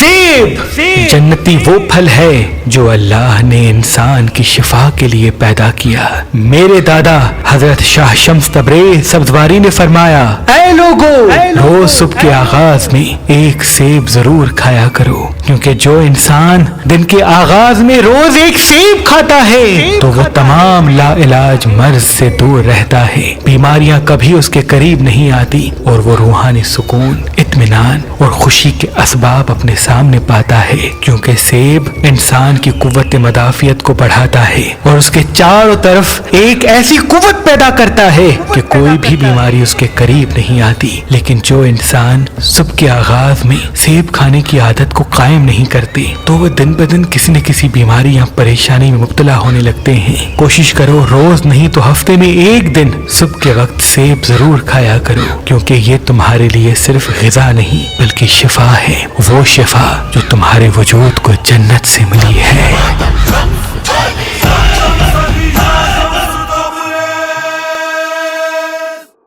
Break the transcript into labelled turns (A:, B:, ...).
A: सेब जन्नती वो फल है जो अल्लाह ने इंसान की शिफा के लिए पैदा किया। मेरे दादा हजरत शाह शम्स तबरेज़ सब्ज़वारी ने फरमाया, ऐ लोगो, रोज सुबह के आगाज में एक सेब जरूर खाया करो, क्योंकि जो इंसान दिन के आगाज में रोज एक सेब खाता है तो वो तमाम लाइलाज मर्ज से दूर रहता है, बीमारियां कभी उसके करीब नहीं आती और वो रूहानी सुकून, इत्मीनान और खुशी के असबाब अपने सामने पाता है, क्योंकि सेब इंसान की कुव्वत मदाफियत को बढ़ाता है और उसके चारों तरफ एक ऐसी कुव्वत पैदा करता है कि कोई भी बीमारी उसके करीब नहीं आती। लेकिन जो इंसान सुबह के आगाज में सेब खाने की आदत को कायम नहीं करते तो वो दिन ब दिन किसी न किसी बीमारी या परेशानी में मुब्तला होने लगते हैं। कोशिश करो रोज नहीं तो हफ्ते में एक दिन सुबह के वक्त सेब जरूर खाया करो, क्योंकि ये तुम्हारे लिए सिर्फ ग़िज़ा नहीं बल्कि शिफा है, वो शिफा जो तुम्हारे वजूद को जन्नत से मिली है।